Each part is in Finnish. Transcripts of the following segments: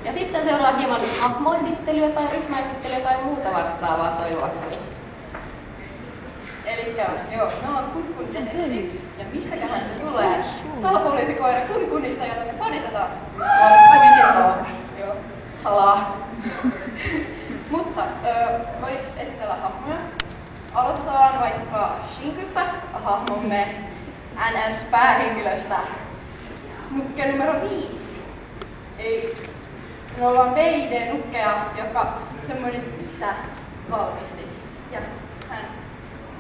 Ja sitten seuraa hieman hahmoesittelyä tai ryhmäesittelyä tai muuta vastaavaa toivoakseni. Elikkä joo, me ollaan Kun Detectives, ja mistäköhän se tulee? Salapoliisikoira Kunista, jota me fanitetaan. Se on joo, salaa. Mutta vois esitellä hahmoja. Aloitetaan vaikka Shinkusta, hahmomme NS-päähenkilöstä. Nukke numero 5. Ei, me ollaan VID-nukkeja, joka semmoinen isä valmisti. Ja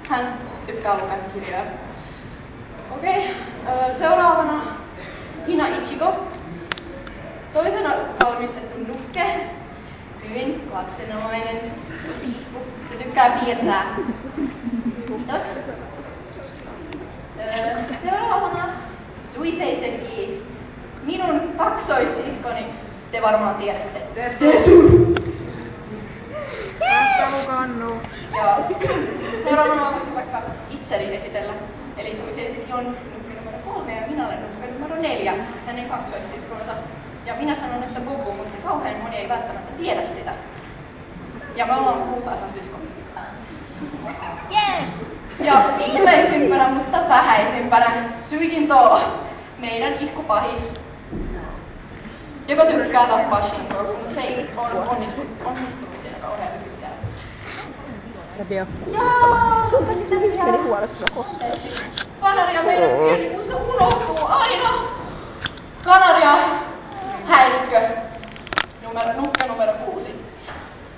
hän tykkää lukea kirjoja. Okei, seuraavana Hina Ichigo. Toisena valmistettu nukke. Hyvin lapsenomainen siihku. Se tykkää piirtää. Kiitos. Seuraavana Suiseiseki. Minun kaksoissiskoni. Te varmaan tiedätte. Tesu! Ja seuraavana voisin vaikka itseni esitellä. Eli Suiseiseki on nukke numero 3 ja minä olen nukke numero 4. Hänen kaksoissiskonsa. Ja minä sanon, että Bobu, mutta kauhean moni ei välttämättä tiedä sitä. Ja me ollaan puutarhasiskoksi. Yeah. Ja viimeisimpänä, mutta vähäisimpänä, Suiginto, meidän ihkupahis, joka tykkää tappaa Shinko, mutta se ei onnistunut siinä kauhean hyvin vielä. Ja sitten vielä Kanaria meidän pieni, kun se unohtuu aina. Kanaria häirikkö, nukke numero 6.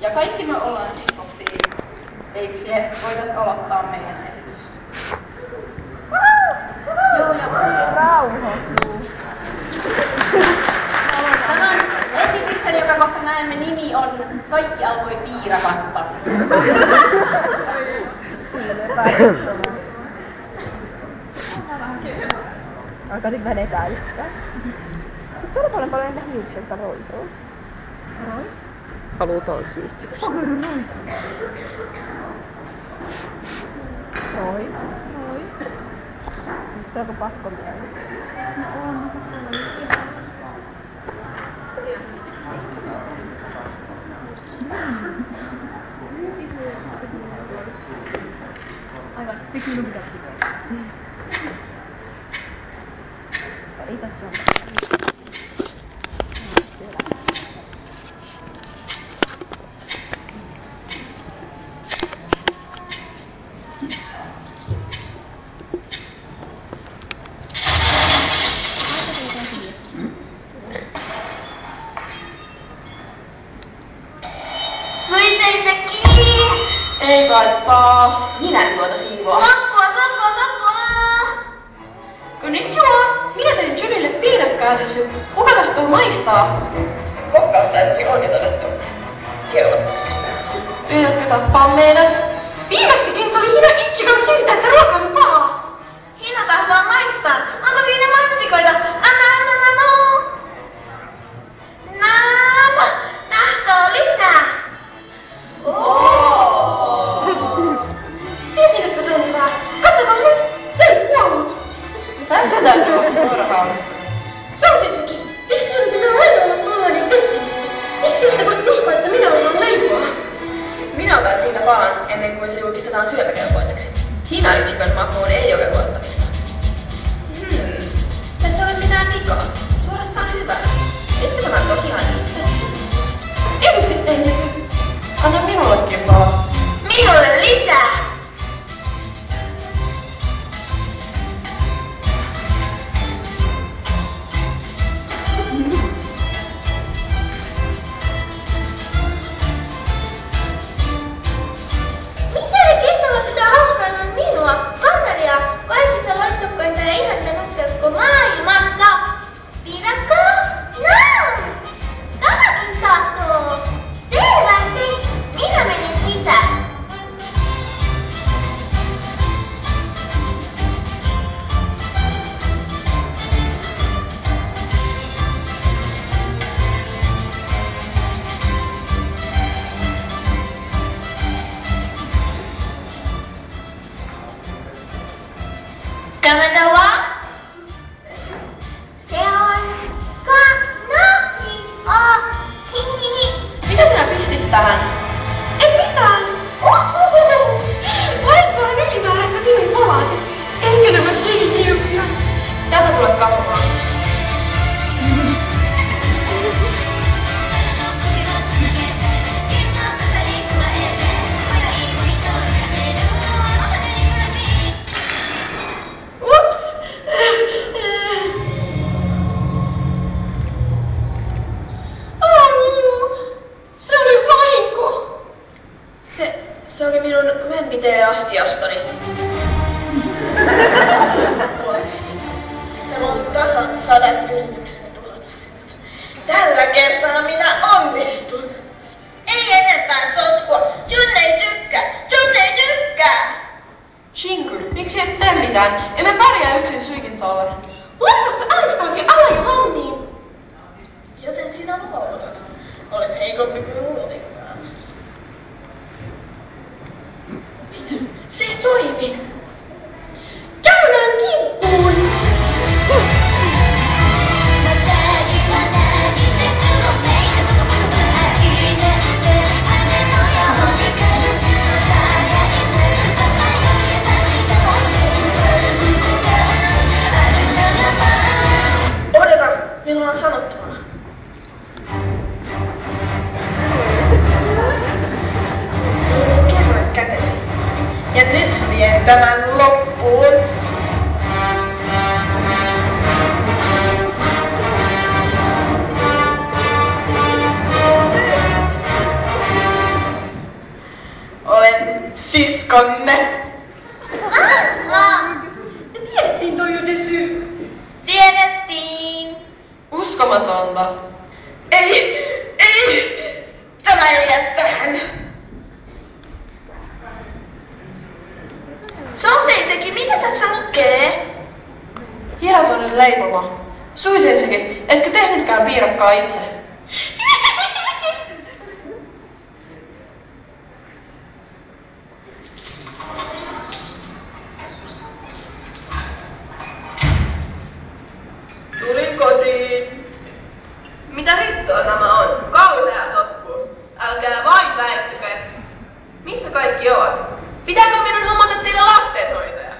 Ja kaikki me ollaan siskoksia. Eikö se voitais aloittaa meidän esitys? Joo, ja rauhoituu. Tämän esityksen, joka kohta näemme nimi on Kaikki alkoi piirakasta. Alkaisin vähän epäilyttää. Täällä on paljon nähnyt hiukselta roisoa. Halutaan syystyksiä. Noi. Se onko pakko mielestä? No on. Aivan, siksi minun pitää pitää. Ei tässä ole. Ei kai taas. Minä tuota siivoa. Tokkua! Konnichiwa! Minä tein Junille piirakkäätösy. Kuka tahtoo maistaa? Kokkaustaitosi on jo todettu. Keulattomiksi. Yritätkö tappaa meidät? Viimeksikin se oli Hina Ichigon syytä, että ruoka oli paha. Hina tahtoo maistaa. Onko siinä mansikoita? Anna! Nam! Tahtoo lisää! Tiesin, että se on hyvä. Katsotaan nyt. Se ei kuollut. Tässä täytyy olla turhaa. Soutisikin. Miksi sinun pitää aina olla tuollainen pessimisti? Miksi ette voi uskoa, että minä osaan leipoa? Minä otan siitä palan ennen kuin se julkistetaan syömäkelpoiseksi. Hina Ichigon makuun ei ole luottamista. Tässä ei ole mitään vikaa. Suorastaan hyvä. Etkö tämän tosiaan itse? En se. Anna minullekin pala. Minulle lisää! Mitä he kehtaavat pitää hauskana minua, Kannaria, kaikista loistavaa astiastani. Tämä on tasan 100 yritykseni tuhota sinut. Tällä kertaa minä onnistun. Ei enempää sotkua. John ei tykkää. John ei tykkää. Shinku, miksi et tee mitään? Emme pärjää yksin Suikin tolle. Laitasta aluksi tämmöisiä aloja hommiin. Joten sinä luovutat. Olet heikompi kuin luulitkaan. Mitä? Se ei toimi. Käydään kimppuun. Odota, minulla on sanottavaa. Kerro kätesi. Ja nyt vien tämän loppuun. Olen siskonne. Aha. Me tiedettiin toi Ydezy. Tiedettiin. Uskomatonta. Ei! Tämä ei jää tähän. Souseisekin, mitä tässä lukee? Hiratorin leipoma. Suiseisekin, etkö tehnytkään piirakkaa itse? Tulin kotiin. Mitä hittoa tämä on? Kauhea sotku. Älkää vain väittykö. Missä kaikki ovat? Pitääkö minun hommata teille lastenhoitaja?